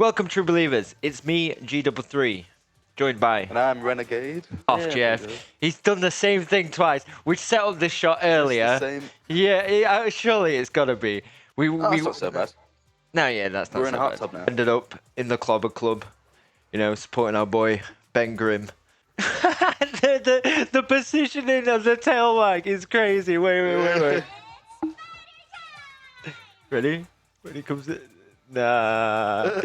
Welcome, true believers. It's me, G33, joined by And I'm Renegade. off Yeah, pretty Jeff. good. He's done the same thing twice. We set up this shot earlier. Just the same. Yeah, surely it's gotta be. That's not so bad. No, yeah, that's not We're in so a hot bad. tub now. Ended up in the Clobber Club, supporting our boy Ben Grimm. the positioning of the tail wag is crazy. Wait. Ready? Ready comes it. Nah.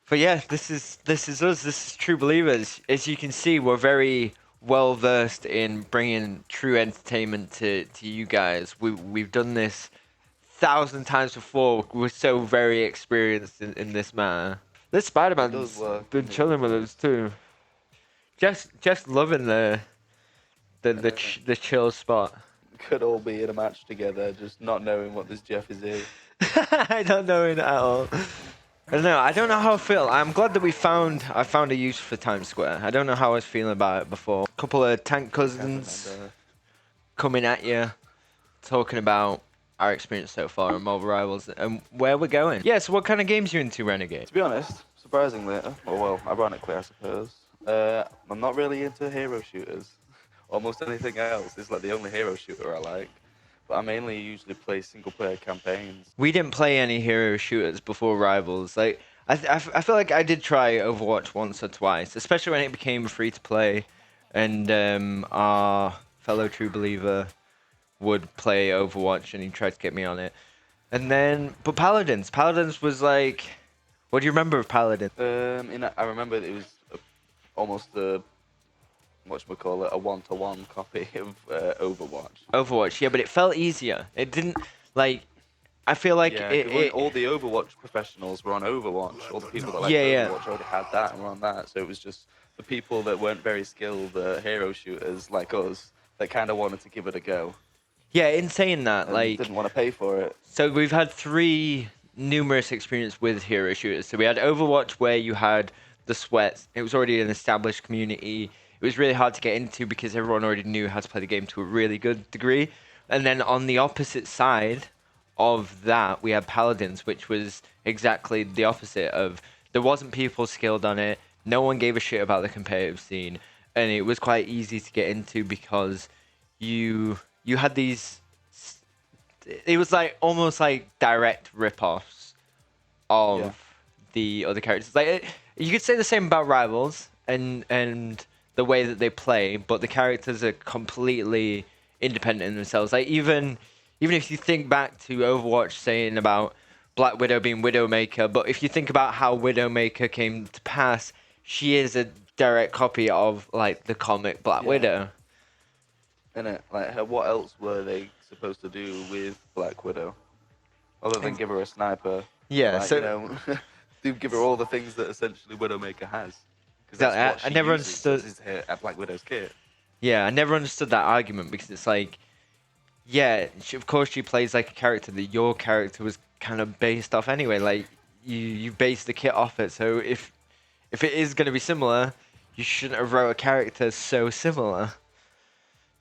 But yeah, this is us. This is True Believers. As you can see, we're very well versed in bringing true entertainment to you guys. We've done this 1,000 times before. We're so very experienced in this matter. This Spider-Man's been chilling with us too. Just loving the chill spot. Could all be in a match together, just not knowing what this Jeff is in. I don't know it at all. I don't know how I feel. I'm glad that I found a use for Times Square. I don't know how I was feeling about it before. A couple of tank cousins coming at you, talking about our experience so far on Marvel Rivals and where we're going. Yeah, so what kind of games are you into, Renegade? To be honest, surprisingly, well, ironically, I suppose, I'm not really into hero shooters. Almost anything else is like the only hero shooter I like. But I mainly usually play single-player campaigns. We didn't play any hero shooters before Rivals. Like, I feel like I did try Overwatch once or twice, especially when it became free to play, and our fellow true believer would play Overwatch, and he tried to get me on it. And then, but Paladins was like, what do you remember of Paladins? I remember it was almost a whatchamacallit, a one-to-one copy of Overwatch. Overwatch, yeah, but it felt easier. It didn't, like, I feel like all the Overwatch professionals were on Overwatch. All the people that liked Overwatch already had that and were on that. So it was just the people that weren't very skilled hero shooters like us that kind of wanted to give it a go. Yeah, in saying that, like, didn't want to pay for it. So we've had three numerous experience with hero shooters. So we had Overwatch where you had the sweats. It was already an established community. It was really hard to get into because everyone already knew how to play the game to a really good degree. And then on the opposite side of that, we had Paladins, which was exactly the opposite of there wasn't people skilled on it. No one gave a shit about the competitive scene, and it was quite easy to get into because you had these. It was like almost like direct rip-offs of the other characters. Like you could say the same about Rivals and the way that they play, but the characters are completely independent in themselves. Like even if you think back to Overwatch saying about Black Widow being Widowmaker, but if you think about how Widowmaker came to pass, she is a direct copy of like the comic Black Widow. Innit? Like what else were they supposed to do with Black Widow other than give her a sniper? Yeah, like, so do give her all the things that essentially Widowmaker has. I never understood Black Widow's kit. Yeah, I never understood that argument because it's like, yeah, of course she plays like a character that your character was kind of based off anyway. Like you base the kit off it, so if it is going to be similar, you shouldn't have wrote a character so similar.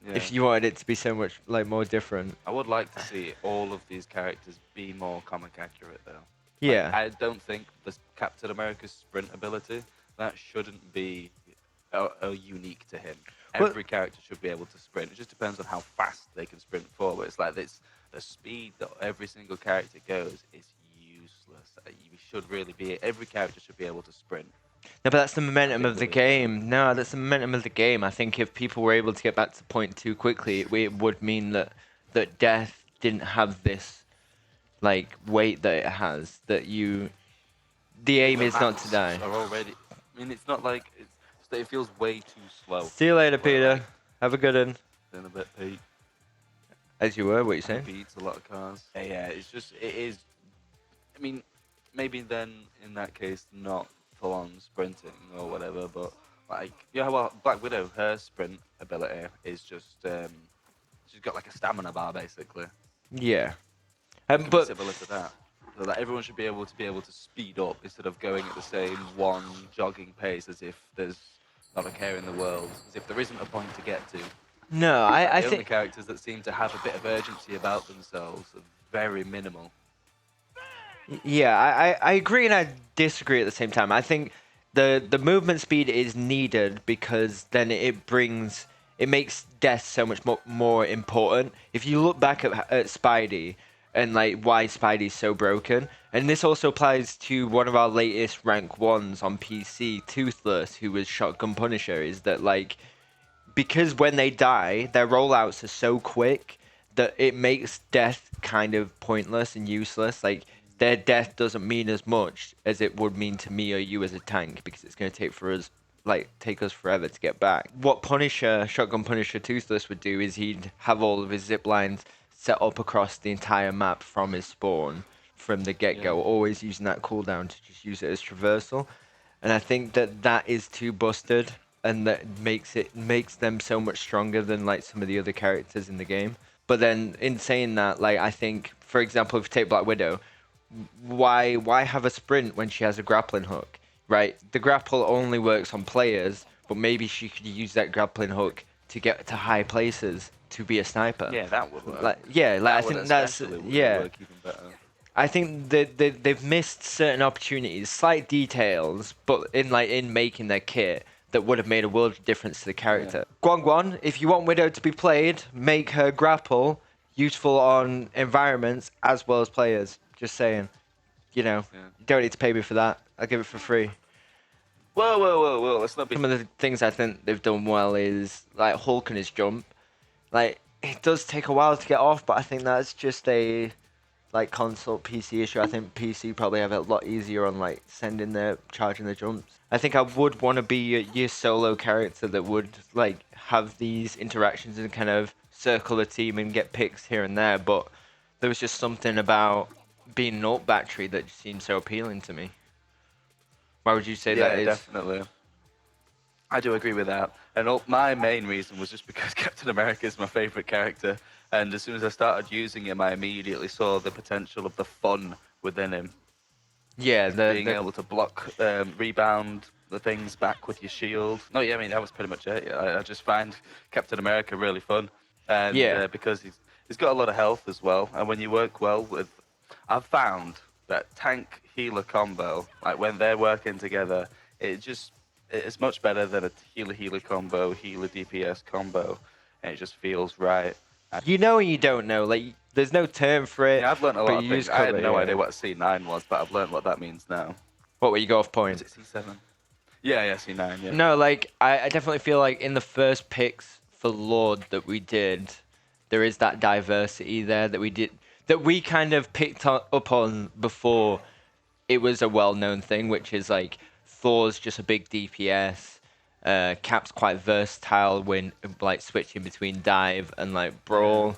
Yeah. If you wanted it to be so much like more different. I would like to see all of these characters be more comic accurate though. Yeah. Like, I don't think the Captain America's sprint ability that shouldn't be unique to him. Every character should be able to sprint. It just depends on how fast they can sprint forward. It's like this: the speed that every single character goes is useless. You should really be. Every character should be able to sprint. No, but that's the momentum of the game. No, that's the momentum of the game. I think if people were able to get back to point too quickly, it would mean that death didn't have this like weight that it has. That the aim is not to die. I mean, it's not like it feels way too slow. See you later, Peter. Have a good one. In a bit, Pete. As you were, what are you saying? Beats a lot of cars. Yeah, it is. I mean, maybe then in that case, not full-on sprinting or whatever, but like, well, Black Widow, her sprint ability is just she's got like a stamina bar basically. Yeah. But similar to that. So that everyone should be able to speed up instead of going at the same one jogging pace as if there's not a care in the world, as if there isn't a point to get to. No, I think the think characters that seem to have a bit of urgency about themselves are very minimal. Yeah, I agree and I disagree at the same time. I think the movement speed is needed because then it makes death so much more important. If you look back at Spidey and like why Spidey's so broken, and this also applies to one of our latest rank ones on PC, Toothless, who was Shotgun Punisher, is that like because when they die, their rollouts are so quick that it makes death kind of pointless and useless. Like their death doesn't mean as much as it would mean to me or you as a tank because it's going to take us forever to get back. What Punisher, Shotgun Punisher Toothless would do is he'd have all of his zip lines set up across the entire map from his spawn from the get-go, always using that cooldown to just use it as traversal. And I think that is too busted, and that makes them so much stronger than like some of the other characters in the game. But then in saying that, like I think, for example, if you take Black Widow, why have a sprint when she has a grappling hook, right? The grapple only works on players, but maybe she could use that grappling hook to get to high places to be a sniper. Yeah, that would work. Like yeah, like That I would think that's especially yeah. work even better. I think they've missed certain opportunities, slight details, but in making their kit that would have made a world of difference to the character. Guan Guan, if you want Widow to be played, make her grapple useful on environments as well as players. Just saying. You know, you don't need to pay me for that. I'll give it for free. Whoa. Let's not be. Some of the things I think they've done well is like Hulk and his jump. Like it does take a while to get off, but I think that's just a like console PC issue. I think PC probably have it a lot easier on like charging the jumps. I think I would want to be your solo character that would like have these interactions and kind of circle the team and get picks here and there, but there was just something about being an ult battery that just seemed so appealing to me. Why would you say that is? Yeah, definitely. I do agree with that. And my main reason was just because Captain America is my favorite character. And as soon as I started using him, I immediately saw the potential of the fun within him. Yeah, being able to block, rebound the things back with your shield. No, yeah, I mean that was pretty much it. Yeah, I just find Captain America really fun, and because he's got a lot of health as well. And when you work well with, I've found that tank healer combo, like when they're working together, it's much better than a healer combo, healer DPS combo, and it just feels right. You know and you don't know. Like, there's no term for it. Yeah, I've learned a lot of things. I had no yeah. idea what C9 was, but I've learned what that means now. What were you go off point? Is it C7? Yeah, C9, yeah. No, like, I definitely feel like in the first picks for Lord that we did, there is that diversity there that we kind of picked up on before it was a well-known thing, which is like Thor's just a big DPS. Cap's quite versatile when like switching between dive and like brawl,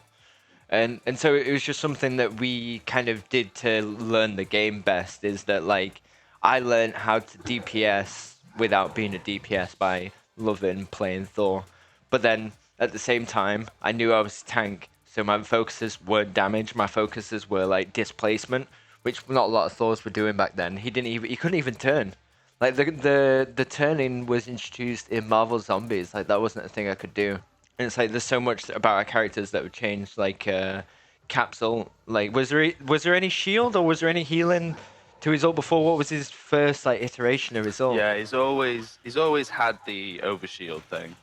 and so it was just something that we kind of did to learn the game best. Is that like I learned how to DPS without being a DPS by loving playing Thor, but then at the same time I knew I was a tank, so my focuses weren't damage. My focuses were like displacement, which not a lot of Thors were doing back then. He couldn't even turn. Like the turning was introduced in Marvel Zombies. Like that wasn't a thing I could do. And it's like there's so much about our characters that have changed. Like Capsule. Like was there any shield or was there any healing to his ult before? What was his first like iteration of his ult? Yeah, he's always had the overshield thing,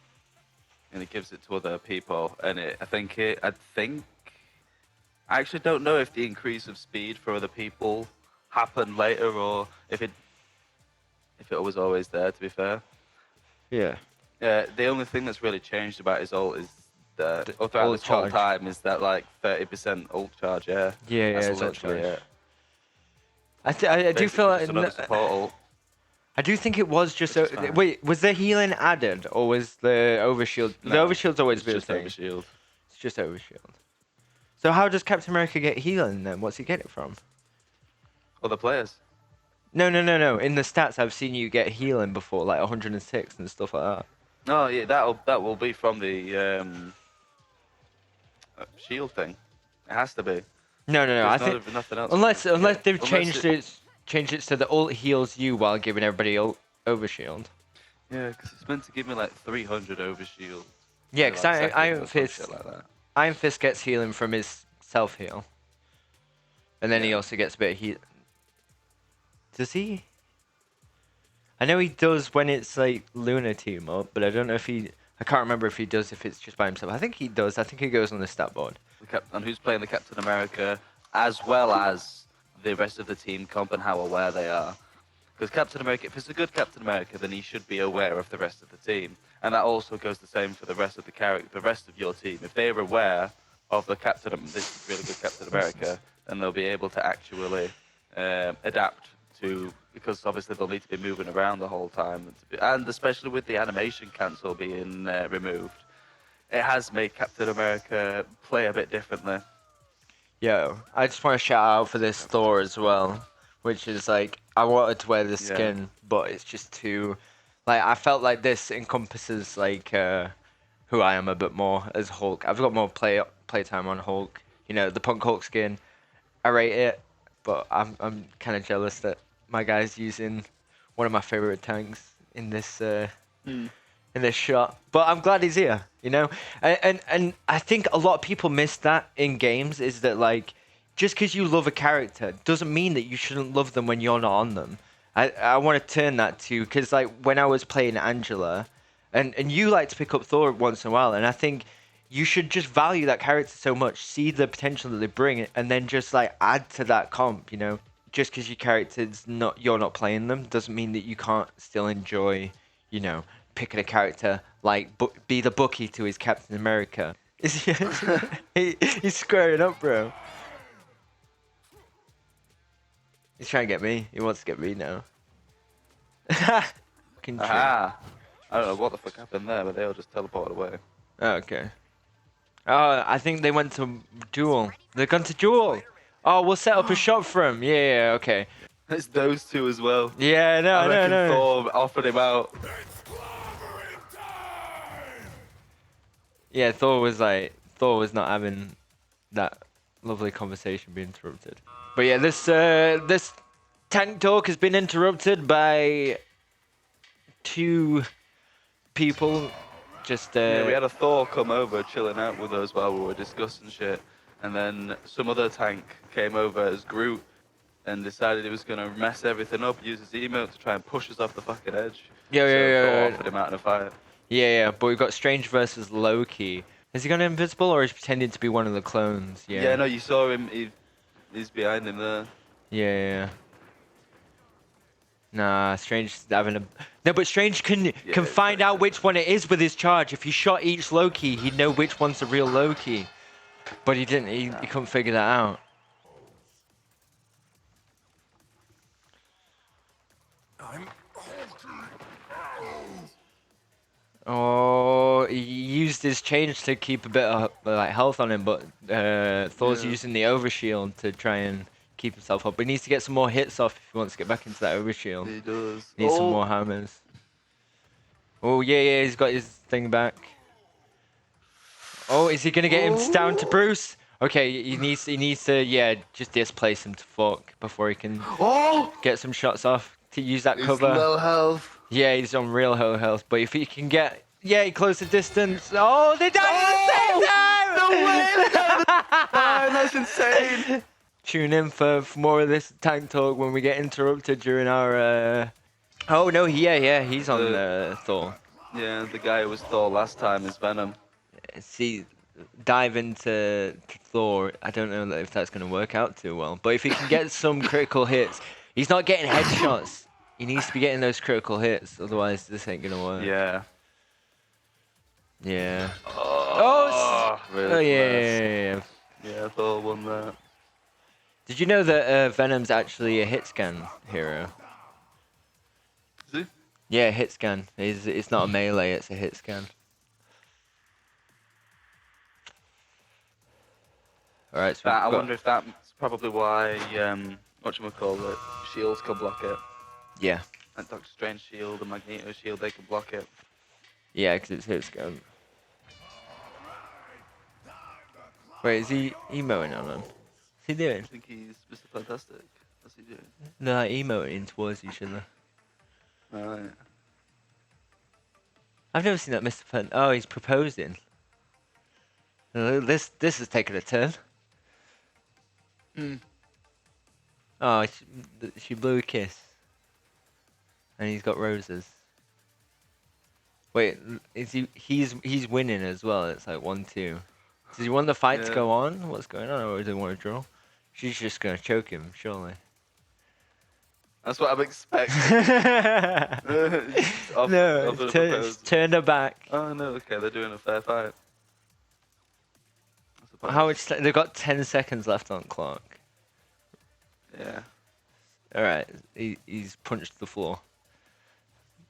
and he gives it to other people. And I actually don't know if the increase of speed for other people happened later or if it was always there, to be fair. Yeah. The only thing that's really changed about his ult is throughout this whole time is that like 30% ult charge. Yeah. Yeah, that's literally it. I do feel like another support ult. I do think it was just wait, was the healing added or was the overshield? No, the overshield's always been a thing. Overshield. It's just overshield. So how does Captain America get healing then? What's he get it from? Other players. No. In the stats, I've seen you get healing before, like 106 and stuff like that. Oh yeah, that will be from the shield thing. It has to be. No. I think nothing else. Unless they've changed it so the ult heals you while giving everybody overshield. Yeah, because it's meant to give me like 300 overshield. Yeah, because Iron Fist gets healing from his self heal, and then he also gets a bit of heat. Does he? I know he does when it's like Luna team up, but I don't know if he. I can't remember if he does if it's just by himself. I think he does. I think he goes on the stat board. And who's playing the Captain America, as well as the rest of the team comp and how aware they are. Because Captain America, if it's a good Captain America, then he should be aware of the rest of the team, and that also goes the same for the rest of the rest of your team. If they're aware of this is really good Captain America, then they'll be able to actually adapt to. Because obviously they'll need to be moving around the whole time, and especially with the animation cancel being removed, it has made Captain America play a bit differently. Yo, I just want to shout out for this Thor as well, which is like I wanted to wear this skin, but it's just too, like I felt like this encompasses like who I am a bit more as Hulk. I've got more playtime on Hulk. You know, the Punk Hulk skin, I rate it, but I'm kind of jealous that my guy's using one of my favorite tanks in this in this shot. But I'm glad he's here, you know? And I think a lot of people miss that in games, is that like just because you love a character doesn't mean that you shouldn't love them when you're not on them. I want to turn that to, because like when I was playing Angela, and you like to pick up Thor once in a while, and I think you should just value that character so much, see the potential that they bring, and then just like add to that comp, you know? Just because your character's you're not playing them doesn't mean that you can't still enjoy, you know, picking a character like be the Bucky to his Captain America. He's squaring up, bro. He's trying to get me. He wants to get me now. Aha! I don't know what the fuck happened there, but they all just teleported away. Oh, okay. Oh, I think they went to duel. They've gone to duel. Oh, we'll set up a shot for him. Yeah, okay. It's those two as well. Yeah, no. Thor offered him out. Yeah, Thor was not having that lovely conversation being interrupted. But yeah, this tank talk has been interrupted by two people. Just Yeah, we had a Thor come over chilling out with us while we were discussing shit, and then some other tank came over as Groot and decided he was gonna mess everything up, use his emote to try and push us off the fucking edge. Yeah. Thor offered him out in a fight. Yeah, but we've got Strange versus Loki. Has he gone invisible, or is he pretending to be one of the clones? Yeah, no, you saw him. He's behind him there. Yeah. Nah, Strange having a... No, but Strange can find out which one it is with his charge. If he shot each Loki, he'd know which one's the real Loki. But he didn't. He couldn't figure that out. Oh, he used his change to keep a bit of like health on him, but Thor's using the overshield to try and keep himself up. But he needs to get some more hits off if he wants to get back into that overshield. He does. Needs some more hammers. Oh yeah, he's got his thing back. Oh, is he gonna get him down to Bruce? Okay, he needs to just displace him to fuck before he can get some shots off to use that cover. He's low health. Yeah, he's on real low health, but if he can get he close the distance. Oh, they died at the same time! No way! That's insane. Tune in for more of this tank talk when we get interrupted during our. Oh no, he's on Thor. Yeah, the guy who was Thor last time is Venom. See, dive into Thor. I don't know if that's going to work out too well, but if he can get some critical hits, he's not getting headshots. He needs to be getting those critical hits, otherwise this ain't going to work. Yeah. Yeah. Really yeah. Yeah, Thor won that. Did you know that Venom's actually a hit scan hero? Is he? Yeah, hit scan. It's not a melee, it's a hit scan. Alright, so I wonder if that's probably why, whatchamacallit, shields can block it. Yeah. Like Doctor Strange shield and Magneto shield, they can block it. Yeah, because it's hit scan. Wait, is he emoting on him? What's he doing? I think he's Mr. Fantastic. What's he doing? No, like emoting towards each other. Alright. I've never seen that Mr. Fan. Oh, he's proposing. This has taken a turn. Oh, she blew a kiss. And he's got roses. Wait, is he's winning as well? It's like 1-2. Does he want the fight to Yeah. go on? What's going on? Or does he want to draw? She's just gonna choke him, surely. That's what I'm expecting. No, turn her back. Oh no, okay, they're doing a fair fight. How much? They've got 10 seconds left on clock. Yeah. All right, he's punched the floor,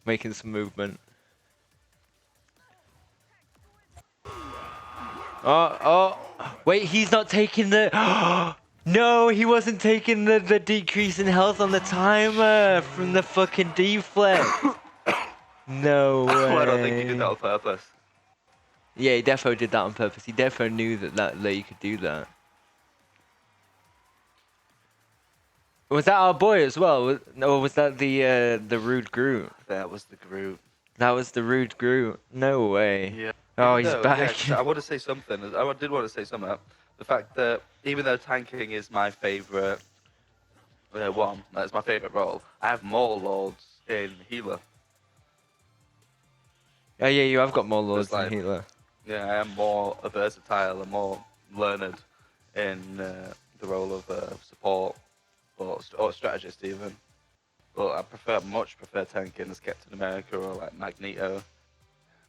making some movement. Oh, wait, he's not taking the. No, he wasn't taking the decrease in health on the timer from the fucking deflect. No way. Well, I don't think he did that on purpose. Yeah, he defo did that on purpose. He defo knew that you could do that. Was that our boy as well? Or was that the rude Groot? That was the Groot. That was the rude Groot. No way. Yeah. Oh, he's back. Yeah, I want to say something. I did want to say something. The fact that even though tanking is my favorite one, that's my favorite role, I have more lords in healer. Oh yeah, you have got more lords like, than healer. Yeah, I am more versatile and more learned in the role of support or strategist even. But I much prefer tanking as Captain America or like Magneto.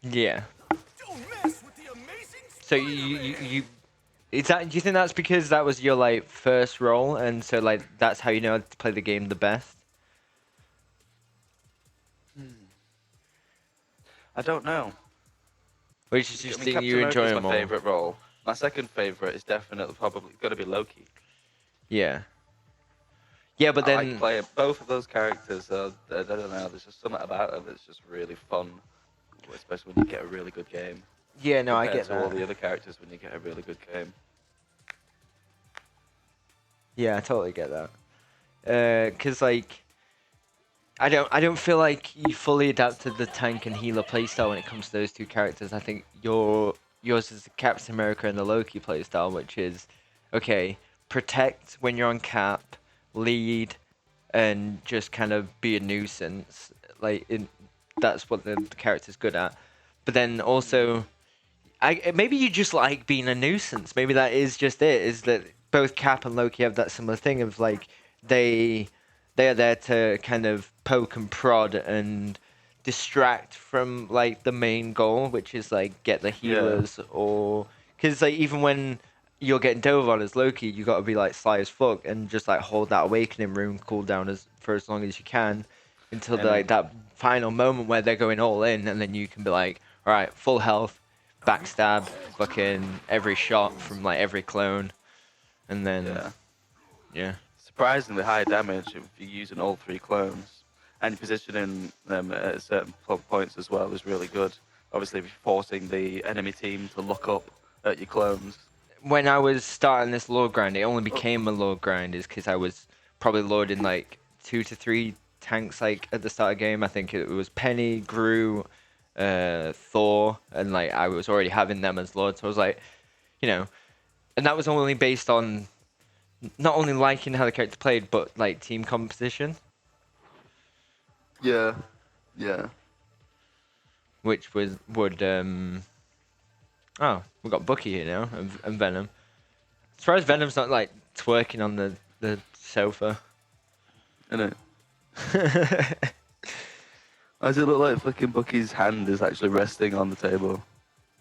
Yeah. So you is that? Do you think that's because that was your like first role, and so like that's how you know how to play the game the best? I don't know. Or you just think Captain you enjoy America's them my all? favorite role. My second favorite is definitely probably going to be Loki. Yeah. Yeah, but then I like playing both of those characters. I don't know. There's just something about them that's just really fun, especially when you get a really good game. yeah, no, I get Compared to all that. the other characters when you get a really good game. Yeah, I totally get that. 'Cause like I don't feel like you fully adapted the tank and healer playstyle when it comes to those two characters. I think yours is the Captain America and the Loki playstyle, which is okay, protect when you're on cap, lead, and just kind of be a nuisance. That's what the character's good at. But then also, maybe you just like being a nuisance. Maybe that is just it. Is that both Cap and Loki have that similar thing of like they are there to kind of poke and prod and distract from like the main goal, which is like get the healers or because like even when you're getting dove on as Loki, you got to be like sly as fuck and just like hold that awakening rune cooldown for as long as you can until like that final moment where they're going all in, and then you can be like, all right, full health, backstab, fucking every shot from like every clone, and then yeah. Surprisingly high damage if you're using all three clones, and positioning them at certain points as well is really good. Obviously, if you're forcing the enemy team to look up at your clones. When I was starting this lord grind, it only became a lord grind is because I was probably loading like 2 to 3 tanks like at the start of the game. I think it was Penny, Groot, Thor, and like I was already having them as lords. So I was like, you know, and that was only based on not only liking how the character played, but like team composition. Yeah. Which would oh, we got Bucky here now and Venom. As far as Venom's not like twerking on the sofa. I know. Does it look like fucking Bucky's hand is actually resting on the table?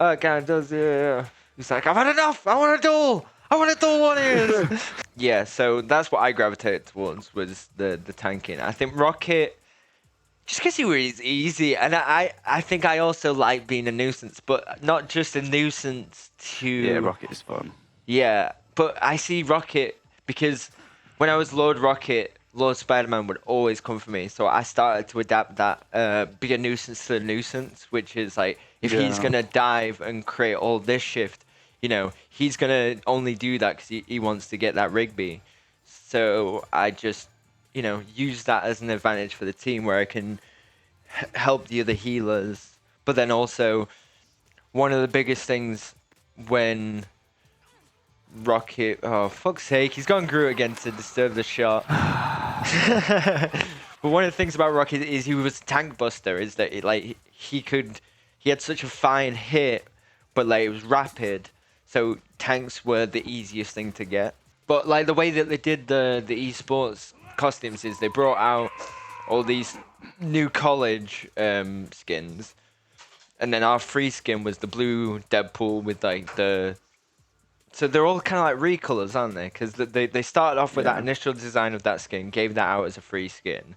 Oh, it kind of does, yeah. He's like, I've had enough! I want a duel! I want a duel one is! Yeah, so that's what I gravitated towards was the tanking. I think Rocket, just because he was easy, and I think I also like being a nuisance, but not just a nuisance to... Yeah, Rocket is fun. Yeah, but I see Rocket because when I was Lord Rocket, Lord Spider-Man would always come for me. So I started to adapt that, be a nuisance to a nuisance, which is like, if he's going to dive and create all this shift, you know, he's going to only do that because he wants to get that Rigby. So I just, you know, use that as an advantage for the team where I can help the other healers. But then also, one of the biggest things when Rocket. Oh, fuck's sake. He's gone Groot again to disturb the shot. But one of the things about Rocket is he was tank buster. Is that he had such a fine hit, but like it was rapid. So tanks were the easiest thing to get. But like the way that they did the esports costumes is they brought out all these new college skins, and then our free skin was the blue Deadpool with like the. So they're all kind of like recolors, aren't they? Because they started off with that initial design of that skin, gave that out as a free skin,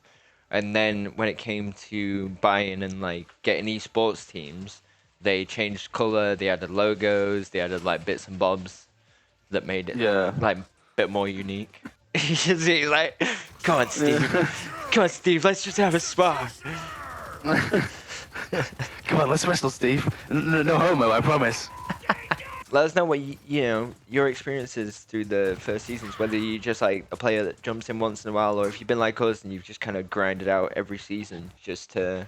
and then when it came to buying and like getting esports teams, they changed color, they added logos, they added like bits and bobs that made it like a bit more unique. He's like, come on, Steve, come on, Steve, let's just have a spar. Come on, let's wrestle, Steve. No homo, I promise. Let us know what you know your experiences through the first seasons. Whether you just like a player that jumps in once in a while, or if you've been like us and you've just kind of grinded out every season just to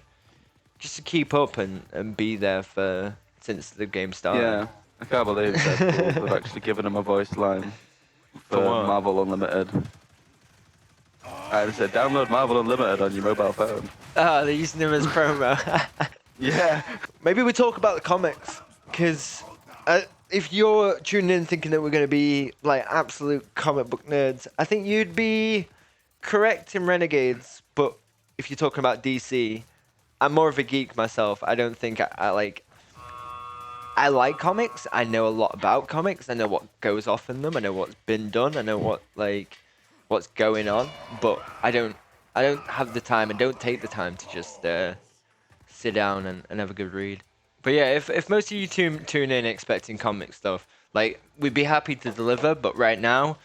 keep up and be there for since the game started. Yeah, I can't believe that they've actually given him a voice line for Marvel Unlimited. I said download Marvel Unlimited on your mobile phone. Ah, they're using him as promo. Yeah. Maybe we talk about the comics because. If you're tuning in thinking that we're going to be like absolute comic book nerds, I think you'd be correct in Renegades. But if you're talking about DC, I'm more of a geek myself. I don't think I like comics. I know a lot about comics. I know what goes off in them. I know what's been done. I know what's going on. But I don't have the time and don't take the time to just sit down and have a good read. But yeah, if most of you tune in expecting comic stuff, like we'd be happy to deliver. But right now,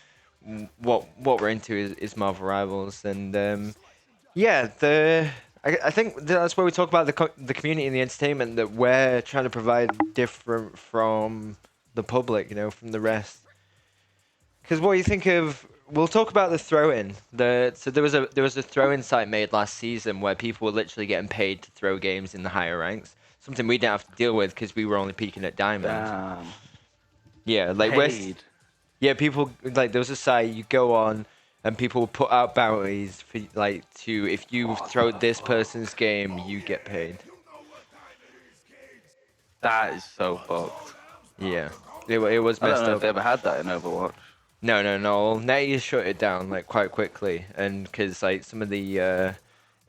what we're into is Marvel Rivals, and yeah, I think that's where we talk about the community and the entertainment that we're trying to provide different from the public, you know, from the rest. Because what you think of, we'll talk about the throw-in. So there was a throw-in site made last season where people were literally getting paid to throw games in the higher ranks. Something we didn't have to deal with because we were only peaking at Diamond. Damn. Yeah, like people like there was a site you go on and people would put out bounties for like if you throw this person's game, you get paid. That is so fucked. Yeah, it was messed up. I don't know if they ever had that in Overwatch. No. NetEase shut it down like quite quickly, and because like some of the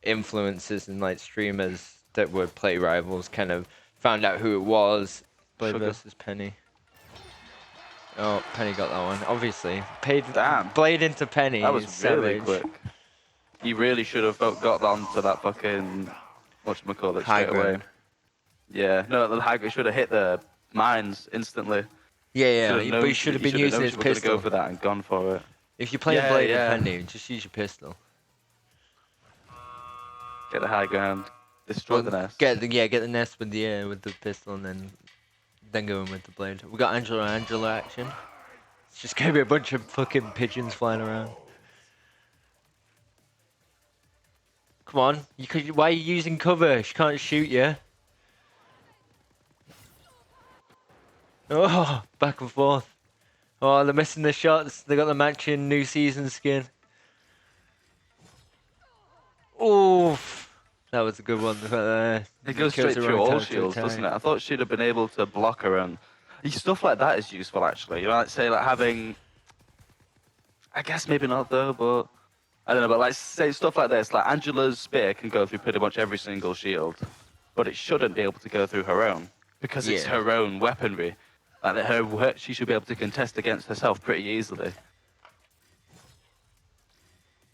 influencers and like streamers that would play Rivals kind of found out who it was. Blade versus Penny. Oh, Penny got that one. Obviously. Damn. Blade into Penny. That was really savage. quick. He really should have got onto that fucking whatchamacallit straight away. Yeah. No, the high should have hit the mines instantly. Yeah, but he should have been using his pistol. Go for that and gone for it. If you're playing Blade and Penny, just use your pistol. Get the high ground. Destroy the nest. Get the nest with the pistol and then go in with the blade. We got Angela action. It's just gonna be a bunch of fucking pigeons flying around. Come on, why are you using cover? She can't shoot you. Oh, back and forth. Oh, they're missing the shots. They got the matching new season skin. Oof. That was a good one. It goes straight through all shields, doesn't it? I thought she'd have been able to block her own. Stuff like that is useful, actually. You know, like say like having. I guess maybe not though, but I don't know. But like say stuff like this, like Angela's spear can go through pretty much every single shield, but it shouldn't be able to go through her own because it's her own weaponry. Like she should be able to contest against herself pretty easily.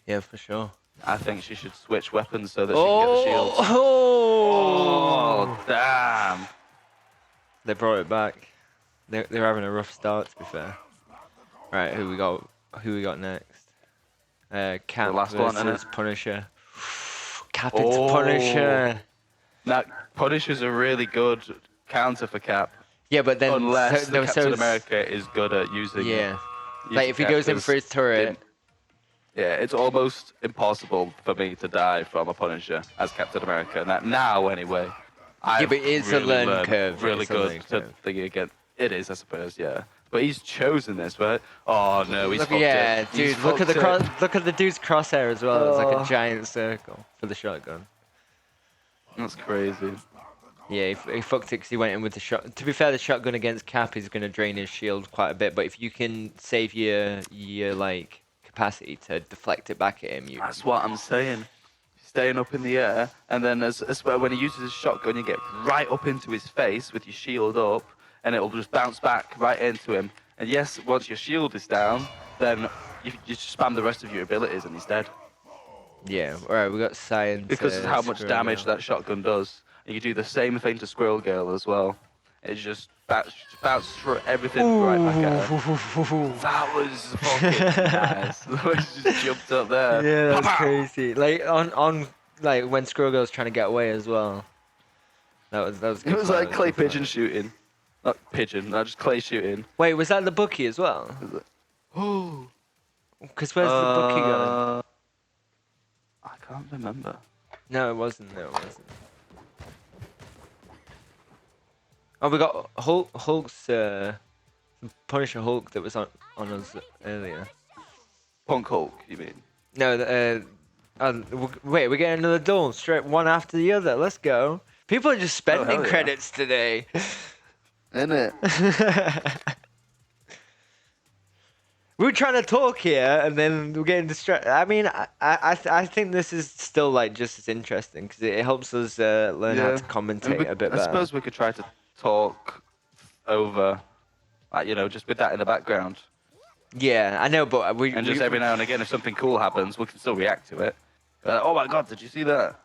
Yeah, for sure. I think she should switch weapons so that she can get the shields. Oh, damn. They brought it back. They're having a rough start, to be fair. Right, who we got next? Cap versus Punisher. Cap into Punisher. That Punisher's a really good counter for Cap. Yeah, but then unless Captain America is good at using. Yeah. Like if he goes in for his turret. Yeah, it's almost impossible for me to die from a Punisher as Captain America. Now, anyway. Yeah, but it's a learning curve. Really good to think again. It is, I suppose, yeah. But he's chosen this, right? Oh no, he's Look, fucked yeah, it. He's dude, look at the fucked it. look at the dude's crosshair as well. It's like a Oh. giant circle for the shotgun. That's crazy. Yeah, he fucked it because he went in with the shot. To be fair, the shotgun against Cap is going to drain his shield quite a bit, but if you can save your like capacity to deflect it back at him, you. That's what I'm saying. Staying up in the air, and then as when he uses his shotgun, you get right up into his face with your shield up, and it'll just bounce back right into him. And yes, once your shield is down, then you just spam the rest of your abilities, and he's dead. Yeah, alright, we got science. Because of how much damage that shotgun does. And you do the same thing to Squirrel Girl as well. It just bounces through everything right back at her. That was fucking nice. She just jumped up there. Yeah, that's crazy. Like on like when Squirrel Girl's trying to get away as well. That was good. It was like clay pigeon shooting. Not pigeon, not just clay shooting. Wait, was that the bookie as well? Oh. Because where's the bookie going? I can't remember. No, it wasn't. No, it wasn't. Oh, we got Hulk's Punisher Hulk that was on us earlier. Punk Hulk, you mean? No, wait, we're getting another duel straight one after the other. Let's go. People are just spending credits today. Isn't it? We were trying to talk here, and then we're getting distracted. I mean, I think this is still like just as interesting because it helps us learn how to commentate a bit better. I suppose we could try to talk over, like, just with that in the background. Yeah, I know, but just every now and again, if something cool happens, we can still react to it. Oh my god, did you see that?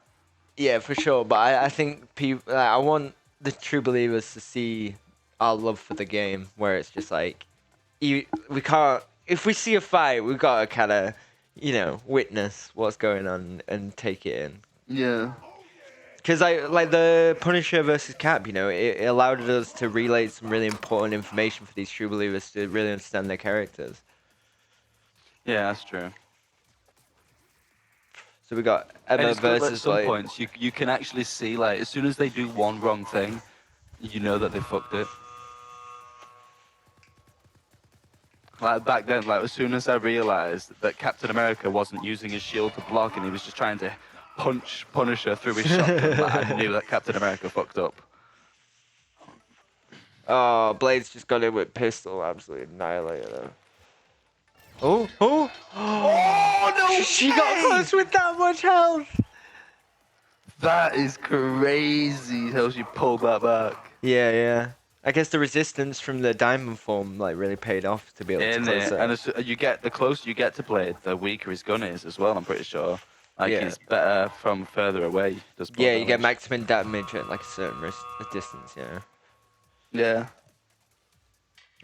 Yeah, for sure. But I think people, I want the true believers to see our love for the game, where it's just like, we can't. If we see a fight, we've got to kind of, witness what's going on and take it in. Yeah. Because like the Punisher versus Cap, it allowed us to relay some really important information for these true believers to really understand their characters. Yeah, that's true. So we got Emma versus at some points you can actually see, like, as soon as they do one wrong thing, you know that they fucked it. Like back then, like as soon as I realized that Captain America wasn't using his shield to block and he was just trying to punch Punisher through his shotgun, like, I knew that Captain America fucked up. Oh, Blade's just got in with pistol, absolutely annihilated her. Oh! Oh no! She got close with that much health. That is crazy how she pulled that back. Yeah. I guess the resistance from the diamond form really paid off to be able to close it. And the closer you get to Blade, the weaker his gun is as well. I'm pretty sure. He's better from further away. You get maximum damage at like a certain distance. Yeah. Yeah.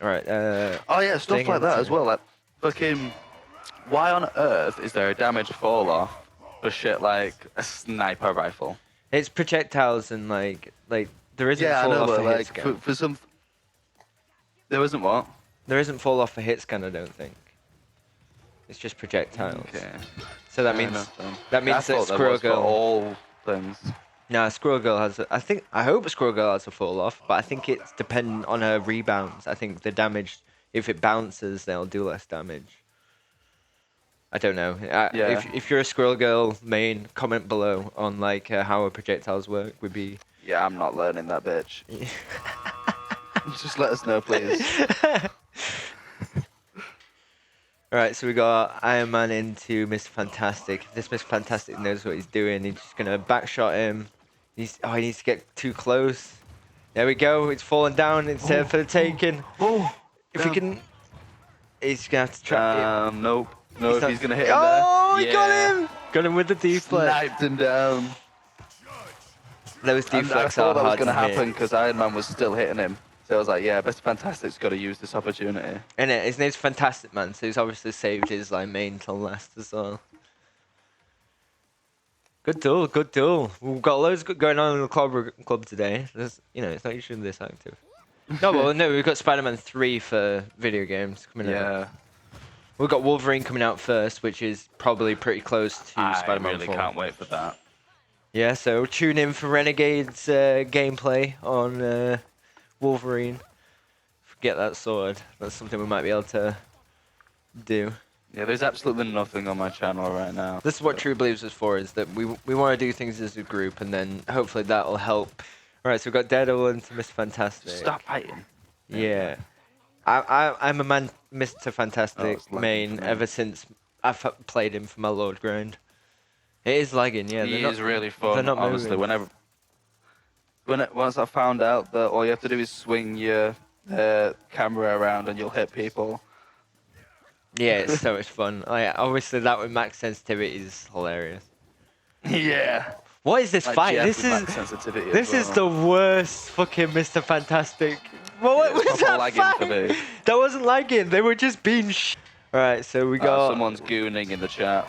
All right. Stuff like that as well. Like, fucking, why on earth is there a damage fall off for shit like a sniper rifle? It's projectiles and like there isn't fall off for hit scan. For some, there isn't what? There isn't fall off for hit scan, I don't think. It's just projectiles. Okay. So that means that Squirrel Girl. For all things. No, Squirrel Girl has. I hope Squirrel Girl has a fall off, but I think it's dependent on her rebounds. I think the damage, if it bounces, they'll do less damage. I don't know. If you're a Squirrel Girl main, comment below on how her projectiles work. Would be. Yeah, I'm not learning that, bitch. Just let us know, please. Alright, so we got Iron Man into Mr. Fantastic. If this Mr. Fantastic knows what he's doing, he's just gonna backshot him. He needs to get too close. There we go. It's falling down. It's there for the taking. If he can, he's gonna have to try. Nope. No, if he's gonna hit him there. He got him! Got him with the deflect. Sniped him down. Those deflects I thought that was gonna hit. happen because Iron Man was still hitting him. So I was like, yeah, Mr. Fantastic's got to use this opportunity. And his name's Fantastic Man, so he's obviously saved his main till last as well. Good duel. We've got loads going on in the club today. There's, it's not usually this active. No, we've got Spider-Man 3 for video games coming out. Yeah. We've got Wolverine coming out first, which is probably pretty close to Spider-Man 4. I really can't wait for that. Yeah, so tune in for Renegade's gameplay on Wolverine. get that sword. That's something we might be able to do. Yeah, there's absolutely nothing on my channel right now. This is what True Believes is for, is that we want to do things as a group, and then hopefully that will help. Alright, so we've got Daredevil into Mr. Fantastic. Stop fighting. Yeah. I'm a Mr. Fantastic it's lagging main for me. ever since I've played him for my Lord grind. It is lagging, yeah. He They're is not, really they're fun, not honestly. moving. Once I found out that all you have to do is swing your camera around and you'll hit people. Yeah, it's so much fun. Like, obviously that with max sensitivity is hilarious. Yeah. What is this Like fight? Jeff This with is max sensitivity this as is the well. worst fucking Mr. Fantastic. What It's was proper that lagging fight? for me. That wasn't lagging. They were just being Alright, so we got... Someone's gooning in the chat.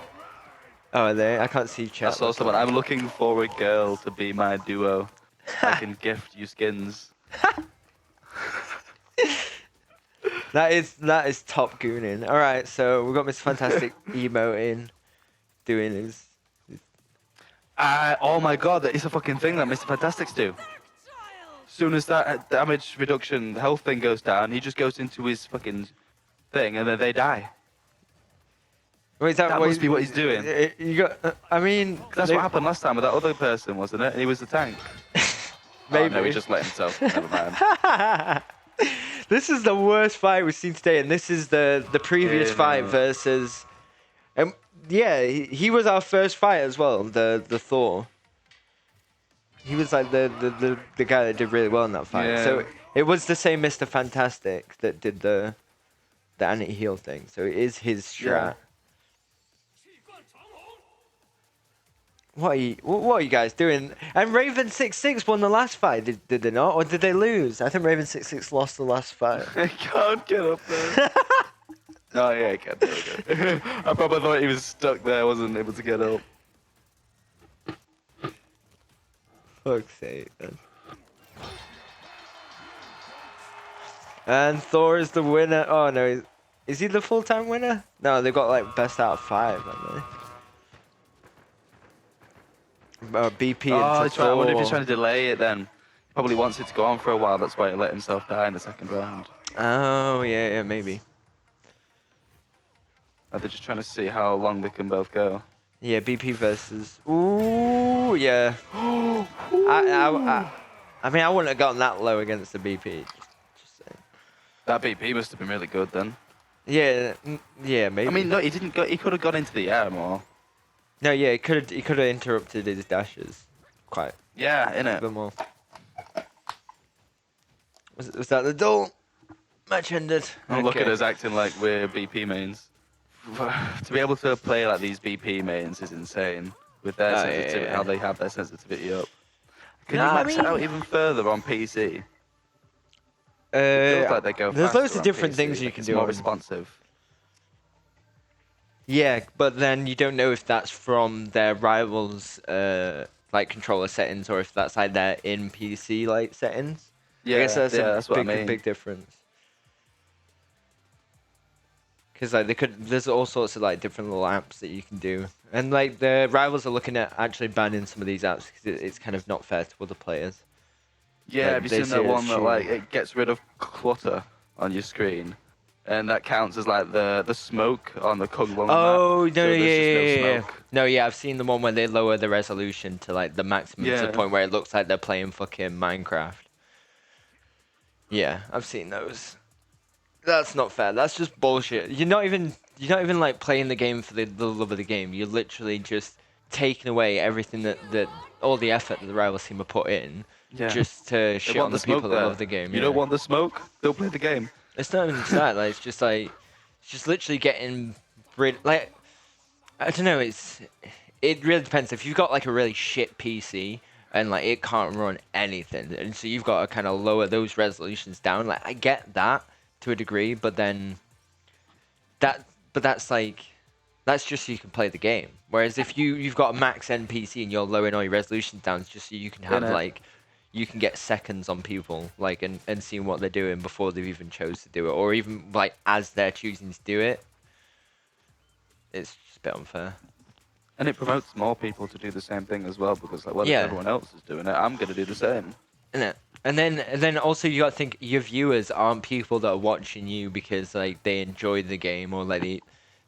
Oh, are they? I can't see chat. I saw That's someone. why. I'm looking for a girl to be my duo. I can gift you skins. That is top gooning. Alright, so we've got Mr. Fantastic emoting, doing his... Oh my god, that is a fucking thing that Mr. Fantastics do. As soon as that damage reduction health thing goes down, he just goes into his fucking thing and then they die. Wait, is that That must be what he's doing. You got... I mean... That's what happened last time with that other person, wasn't it? He was the tank. Maybe. Oh, no, he just let himself. Never mind. This is the worst fight we've seen today, and this is the previous Yeah, fight no. versus... yeah, he was our first fight as well, the Thor. He was like the guy that did really well in that fight. Yeah. So it was the same Mr. Fantastic that did the anti-heal thing. So it is his strat. Yeah. What are you guys doing? And Raven 66 won the last fight, did they not? Or did they lose? I think Raven 66 lost the last fight. I can't get up there. Oh, yeah, I can. There we go. I probably thought he was stuck there, wasn't able to get up. Fuck's sake, man. And Thor is the winner. Oh no, is he the full-time winner? No, they've got like best out of 5, haven't they? BP Oh, into I wonder if he's Thor. trying to delay it then. Probably wants it to go on for a while, that's why he let himself die in the second round. Oh yeah, maybe. They're just trying to see how long they can both go. Yeah, BP versus. Ooh, yeah. I mean, I wouldn't have gotten that low against the BP. Just saying. That BP must have been really good then. Yeah, yeah, maybe. I mean, no, he didn't go. He could have gone into the air more. No, yeah, he could have interrupted his dashes quite Yeah, a innit? bit more. Was that the duel? Match ended. Oh, look at Okay. us acting like we're BP mains. To be able to play like these BP mains is insane. With their Oh, sensitivity, yeah. how they have their sensitivity up. Can No, you I max it out mean- even further on PC? It feels like they go There's faster loads of on different PC, things you like can it's do. more on- responsive. Yeah, but then you don't know if that's from their rivals' like controller settings or if that's like their in PC like settings. Yeah, I guess that's a that's what I big, mean. big difference. Because like there's all sorts of like different little apps that you can do, and like the rivals are looking at actually banning some of these apps because it's kind of not fair to other players. Yeah, Like, have you they seen see that it one as that like cheating. it gets rid of clutter on your screen, and that counts as like the smoke on the Kung Lung Oh map. no, so yeah, there's just no yeah. smoke. No, yeah, I've seen the one where they lower the resolution to like the maximum to the Yeah. point where it looks like they're playing fucking Minecraft. Yeah, I've seen those. That's not fair. That's just bullshit. You're not even like playing the game for the love of the game. You're literally just taking away everything that all the effort that the rivals team have put in Yeah. just to They shit want on the the people smoke that there. love the game. You yeah. don't want the smoke? Don't play the game. It's not even just that. Like, it's just literally getting rid. Like, I don't know. It really depends. If you've got like a really shit PC and like it can't run anything, and so you've got to kind of lower those resolutions down. Like, I get that to a degree, but then that's like that's just so you can play the game. Whereas if you've got a max end PC and you're lowering all your resolutions down, it's just so you can have Innit? like. You can get seconds on people, like, and seeing what they're doing before they've even chose to do it, or even like as they're choosing to do it. It's just a bit unfair. And it promotes more people to do the same thing as well, because like, well, Yeah. if everyone else is doing it, I'm gonna do the same. Isn't it? And then also you got to think your viewers aren't people that are watching you because like they enjoy the game or like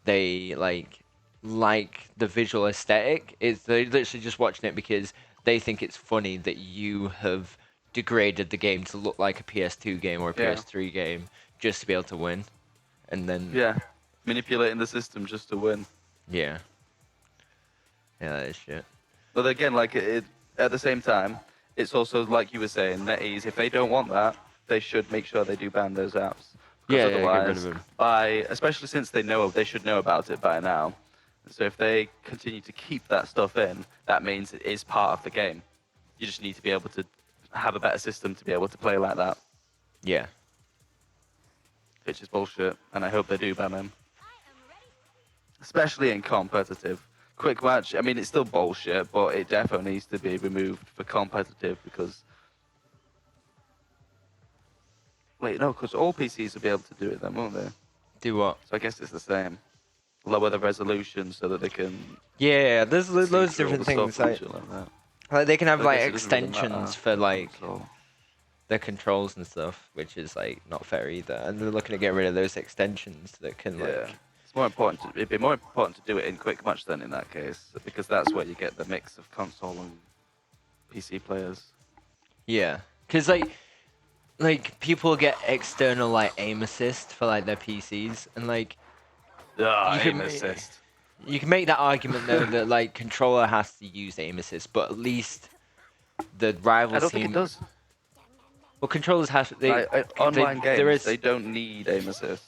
they like the visual aesthetic. It's they're literally just watching it because they think it's funny that you have degraded the game to look like a PS2 game or a Yeah. PS3 game just to be able to win. And then Yeah. Manipulating the system just to win. yeah. Yeah, that is shit. But again, like at the same time, it's also like you were saying, NetEase, if they don't want that, they should make sure they do ban those apps. Because Yeah, get rid otherwise, of them. especially since they should know about it by now. So if they continue to keep that stuff in, that means it is part of the game. You just need to be able to have a better system to be able to play like that, Yeah. which is bullshit. And I hope they do ban them, especially in competitive. Quick match, I mean, it's still bullshit, but it definitely needs to be removed for competitive because... Wait, no, because all PCs will be able to do it then, won't they? Do what? So I guess it's the same. Lower the resolution so that they can... Yeah, there's see loads of through all different the things stuff and like shit like that. they can have So I like guess it doesn't really matter extensions for the like console. the controls and stuff, which is like not fair either. And they're looking to get rid of those extensions that can Yeah. like It's more important. It'd be more important to do it in quick match then in that case, because that's where you get the mix of console and PC players. yeah, because like people get external like aim assist for like their PCs and like Ah, you aim can assist. you can make that argument though that like controller has to use aim assist, but at least the rival I don't team. think it does. Well, controllers have Online games, there is they don't need aim assist.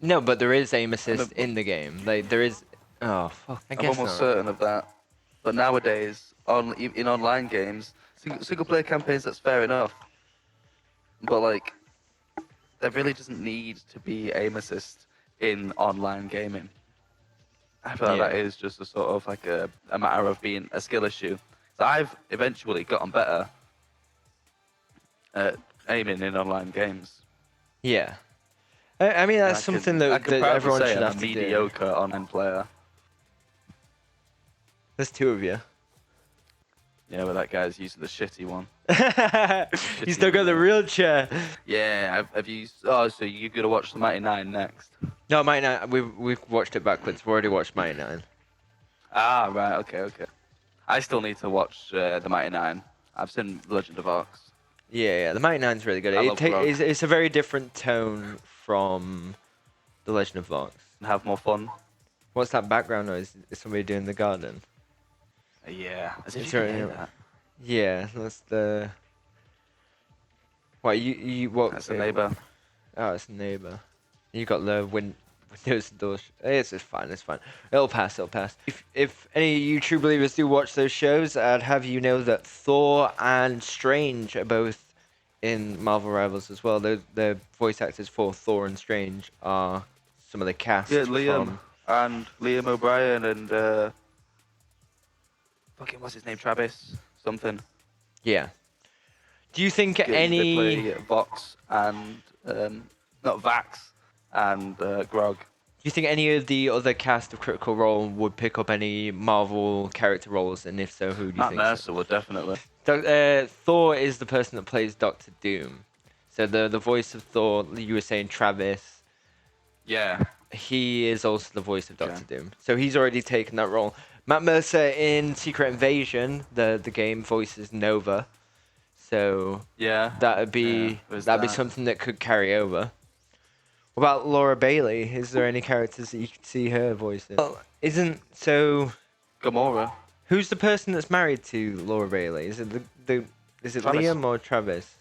no, but there is aim I'm, assist a- in the game. Like there is. Oh fuck! I I'm guess almost not. certain of that. But nowadays, in online games, single player campaigns, that's fair enough. But like, there really doesn't need to be aim assist in online gaming. I feel like Yeah. that is just a sort of like a matter of being a skill issue. So I've eventually gotten better at aiming in online games. Yeah. I mean, that's something I that, can that proudly everyone say should I'm a have to do. mediocre online player. There's two of you. Yeah, but that guy's using the shitty one. You still got the real chair. Yeah, I've used. Oh, so you're gonna watch the Mighty Nine next? No, Mighty Nine. We've watched it backwards. We've already watched Mighty Nine. Ah, right. Okay. I still need to watch the Mighty Nine. I've seen Legend of Arcs. Yeah. The Mighty Nine's really good. I love Grog. It's a very different tone from the Legend of Vox. And have more fun. What's that background noise? Is somebody doing the garden? Yeah. As if Is you there can hear any- that. Yeah, that's the. What you what? That's a neighbour. Oh, it's a neighbour. You got the windows and doors. It's fine. It's fine. It'll pass. It'll pass. If any of you true believers do watch those shows, I'd have you know that Thor and Strange are both in Marvel Rivals as well. The voice actors for Thor and Strange are some of the cast. Yeah, Liam from- and Liam O'Brien and fucking what's his name? Travis something. Yeah. Do you think Yeah, They any? play Vox and not Vax and Grog. Do you think any of the other cast of Critical Role would pick up any Marvel character roles, and if so, who do you Matt think? Mercer would definitely. Thor is the person that plays Doctor Doom. So the voice of Thor, you were saying Travis, Yeah. he is also the voice of Doctor Okay. Doom. So he's already taken that role. Matt Mercer in Secret Invasion, the game, voices Nova. So Yeah. that'd be who's that'd be that? something that could carry over. What about Laura Bailey? Is there any characters that you could see her voicing? Well, Gamora. who's the person that's married to Laura Bailey? Is it is it Travis. Liam or Travis?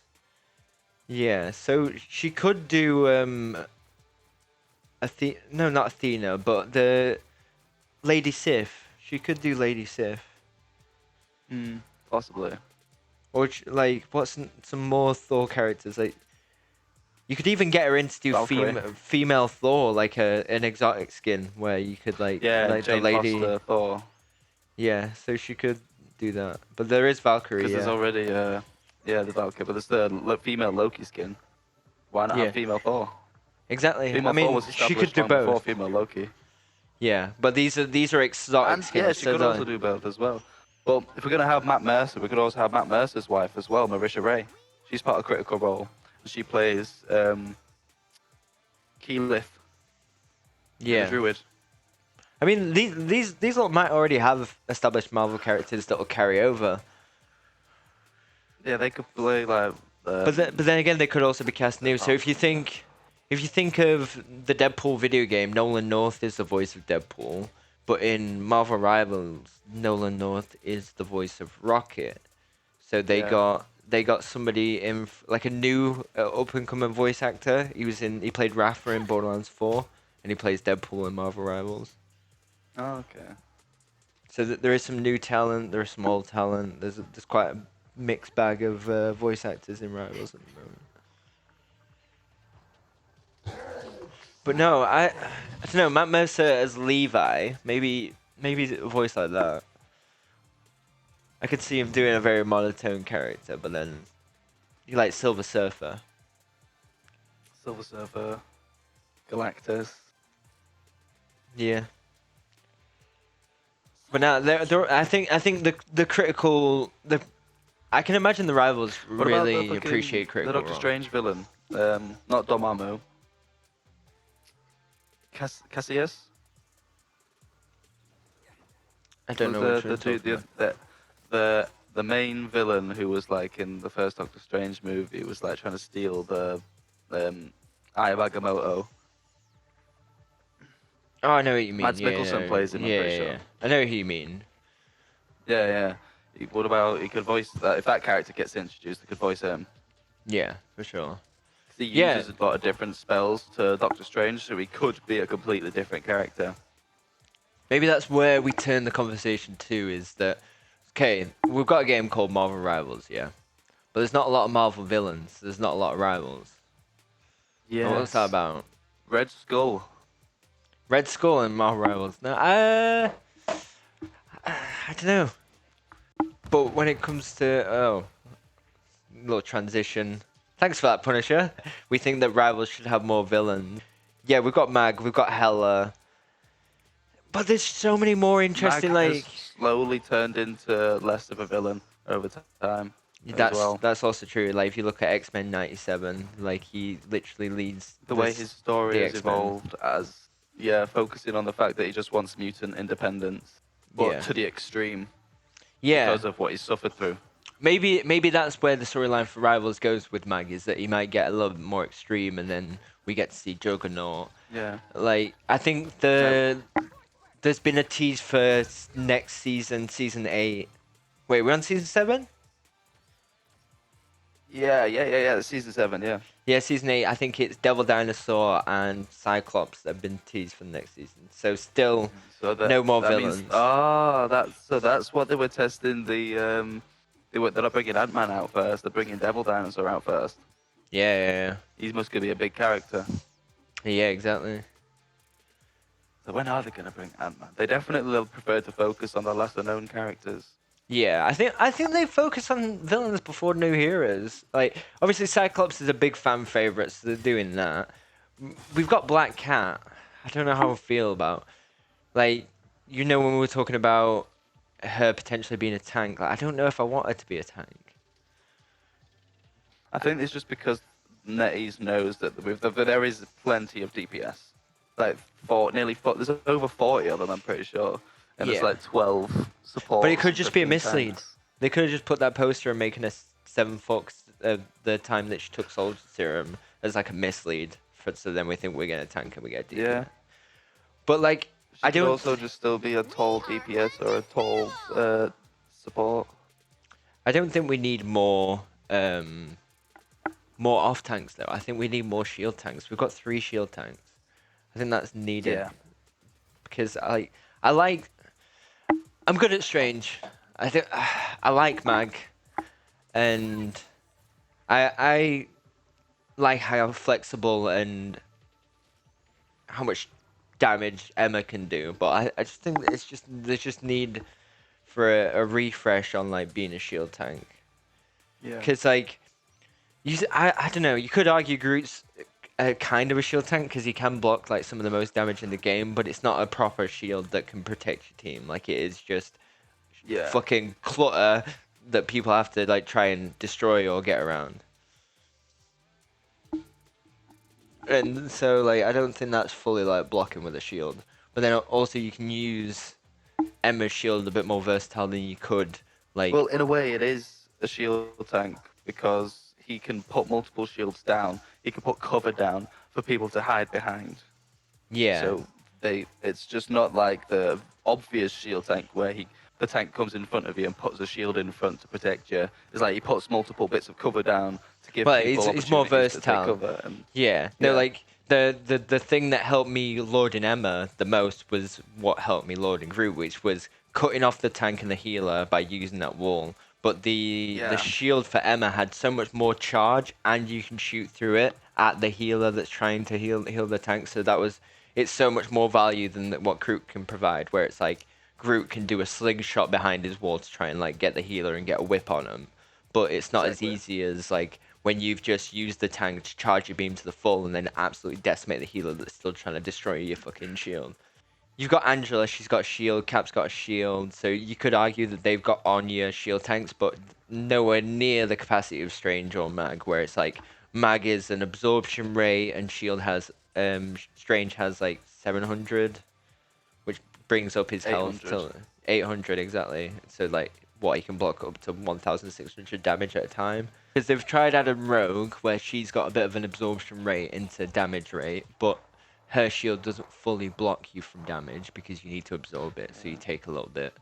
Yeah, so she could do no, not Athena, but the Lady Sif. She could do Lady Sif. Possibly. Or like what's some more Thor characters like? You could even get her in to do Valkyrie. female Thor, like an exotic skin where you could like Yeah, the Jane lady. Foster, Thor. Yeah, so she could do that. But there is Valkyrie. Because Yeah. there's already the Valkyrie, but there's the female Loki skin. Why not Yeah. have female Thor? Exactly. Female I mean, Thor was she could established do long before both. female Loki. Yeah, but these are exotic And skins. yeah, she so could they're- also do both as well. But if we're gonna have Matt Mercer, we could also have Matt Mercer's wife as well, Marisha Ray. She's part of Critical Role. She plays Keyleth, the Yeah. druid. I mean, these lot might already have established Marvel characters that will carry over. Yeah, they could play like. But then again, they could also be cast new. So if you think of the Deadpool video game, Nolan North is the voice of Deadpool, but in Marvel Rivals, Nolan North is the voice of Rocket. So they Yeah. got somebody in like a new up and coming voice actor. He played Rafa in Borderlands 4, and he plays Deadpool in Marvel Rivals. Oh, okay. So there is some new talent, there's some old talent. There's quite a mixed bag of voice actors in Rivals at the moment. But no, I don't know. Matt Mercer as Levi, maybe a voice like that. I could see him doing a very monotone character, but then you like Silver Surfer. Silver Surfer, Galactus. Yeah. But now I think the critical I can imagine the Rivals What about really the appreciate the critical Doctor Role. Strange villain? Not Dormammu. Cassius. I don't know which The one you're dude, talking about. the main villain who was like in the first Doctor Strange movie was like trying to steal the Eye of Agamotto. Oh, I know what you mean. Mads Yeah, Mikkelsen yeah, plays him, I'm pretty sure. yeah. I know who you mean. Yeah, yeah. What about he could voice that? If that character gets introduced, he could voice him. Yeah, for sure. 'Cause he Yeah, uses a lot of different spells to Doctor Strange, so he could be a completely different character. maybe that's where we turn the conversation to is that, okay, we've got a game called Marvel Rivals, yeah, but there's not a lot of Marvel villains. There's not a lot of rivals. Yeah. What's that about? Red Skull. Red Skull and Marvel Rivals. No, I don't know. But when it comes to little transition. Thanks for that, Punisher. We think that Rivals should have more villains. Yeah, we've got Mag, we've got Hela. But there's so many more interesting, Mag like... has slowly turned into less of a villain over time as well. That's also true. Like, if you look at X-Men 97, like, he literally leads The way his story the has X-Men. evolved as, focusing on the fact that he just wants mutant independence, but Yeah. to the extreme Yeah. because of what he's suffered through. Maybe that's where the storyline for Rivals goes with Mag, is that he might get a little bit more extreme, and then we get to see Juggernaut. Yeah. Like, I think there's been a tease for next season, season 8. Wait, we're on season 7? Yeah. Season 7, yeah. Yeah, season 8. I think it's Devil Dinosaur and Cyclops that have been teased for the next season. So still, So no more that villains. That's what they were testing. They're not bringing Ant-Man out first. They're bringing Devil Dinosaur out first. Yeah. He must be a big character. Yeah, exactly. So when are they going to bring Ant-Man? They definitely prefer to focus on the lesser known characters. Yeah, I think they focus on villains before new heroes. Like, obviously Cyclops is a big fan favorite, so they're doing that. We've got Black Cat. I don't know how I feel about, like, when we were talking about her potentially being a tank. Like, I don't know if I want her to be a tank. I think it's just because NetEase knows that there is plenty of DPS. Like there's over 40 of them, I'm pretty sure. And Yeah. there's like 12 support. But it could just be a mislead. They could have just put that poster and making a 7 Fox the time that she took Soldier Serum as like a mislead. So then we think we're going to tank and we get DPS. Yeah. But like, She could also just still be a tall DPS or a tall support. I don't think we need more off tanks though. I think we need more shield tanks. We've got 3 shield tanks. I think that's needed. Yeah. Because I'm good at Strange. I think I like Mag, and I like how flexible and how much damage Emma can do. But I just think there's just need for a refresh on like being a shield tank. Yeah. Because like, I don't know. You could argue Groot's kind of a shield tank because he can block like some of the most damage in the game, but it's not a proper shield that can protect your team. Like, it is just fucking clutter that people have to like try and destroy or get around. And so like I don't think that's fully like blocking with a shield. But then also you can use Emma's shield a bit more versatile than you could like Well, in a way, it is a shield tank because he can put multiple shields down. He can put cover down for people to hide behind. yeah. So it's just not like the obvious shield tank where the tank comes in front of you and puts a shield in front to protect you. It's like he puts multiple bits of cover down to give Well, people it's more opportunities to take versatile. cover. And Yeah. No, yeah, like the thing that helped me Lord and Emma the most was what helped me Lord and Groot, which was cutting off the tank and the healer by using that wall. But the yeah, shield for Emma had so much more charge, and you can shoot through it at the healer that's trying to heal the tank. So it's so much more value than what Groot can provide. Where it's like Groot can do a slingshot behind his wall to try and like get the healer and get a whip on him, but it's not as exactly. easy as like when you've just used the tank to charge your beam to the full and then absolutely decimate the healer that's still trying to destroy your fucking shield. You've got Angela, she's got a shield, Cap's got a shield, so you could argue that they've got Anya shield tanks, but nowhere near the capacity of Strange or Mag, where it's like Mag is an absorption rate and shield has Strange has like 700, which brings up his health 800. to 800 exactly. So like what he can block up to 1,600 damage at a time. Because they've tried adding Rogue, where she's got a bit of an absorption rate into damage rate, but her shield doesn't fully block you from damage because you need to absorb it, so you Yeah. take a little bit.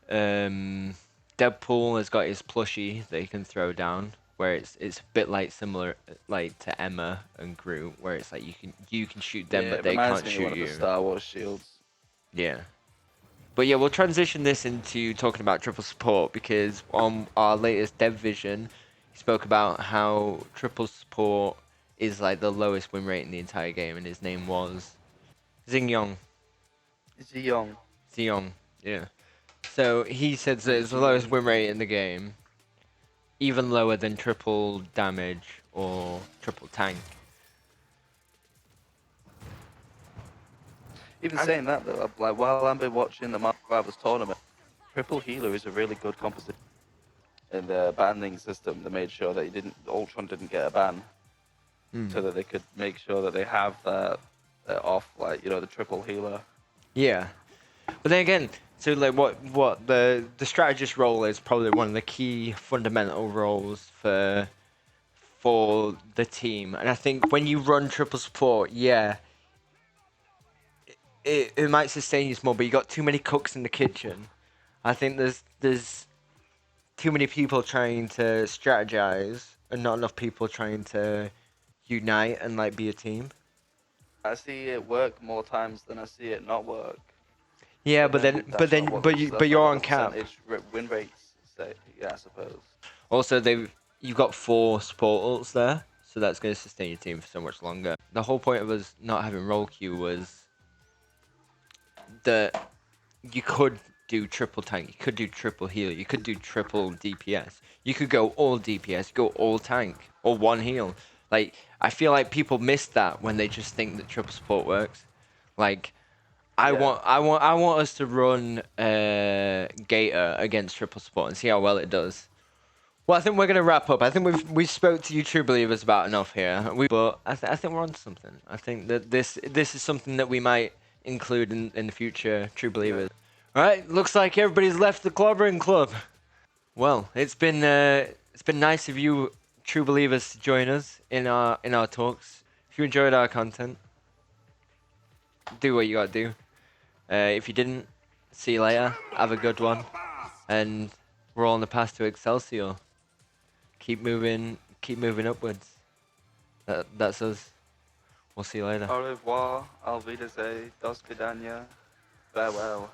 Um, Deadpool has got his plushie that he can throw down, where it's a bit like similar like to Emma and Groot, where it's like you can shoot them Yeah, but it they reminds can't me of one shoot of the you. Star Wars shields. Yeah. But yeah, we'll transition this into talking about triple support because on our latest dev vision, he spoke about how triple support is like the lowest win rate in the entire game, and his name was Xingyong. Ziyong. Xiong, yeah. So he said that it's the lowest Ziyong. win rate in the game, even lower than triple damage or triple tank. Even And saying that though, like while I've been watching the Mark Rivals tournament, triple healer is a really good composition. In the banning system, they made sure that Ultron didn't get a ban, so that they could make sure that they have that off, like the triple healer. yeah, but then again, so like what the strategist role is probably one of the key fundamental roles for the team. And I think when you run triple support, yeah, it might sustain you small, but you got too many cooks in the kitchen. I think there's too many people trying to strategize and not enough people trying to unite and like be a team. I see it work more times than I see it not work. Yeah, But but then then but that's not then what the but you but that's not you're what the on cap. percentage win rates say. Yeah, I suppose. Also, you've got 4 support ults there, so that's going to sustain your team for so much longer. The whole point of us not having roll queue was that you could do triple tank, you could do triple heal, you could do triple DPS, you could go all DPS, go all tank, or one heal. Like I feel like people miss that when they just think that triple support works. Like Yeah. I want us to run Gator against triple support and see how well it does. Well, I think we're gonna wrap up. I think we spoke to you true believers about enough here. But I think we're on to something. I think that this is something that we might include in the future true Yeah. believers. All right, looks like everybody's left the clobbering club. Well, it's been nice of you true believers to join us in our talks. If you enjoyed our content, do what you gotta do. If you didn't, see you later. Have a good one, and we're all on the path to Excelsior. Keep moving upwards. That's us. We'll see you later. Au revoir, Auf Wiedersehen, dos vidania, farewell.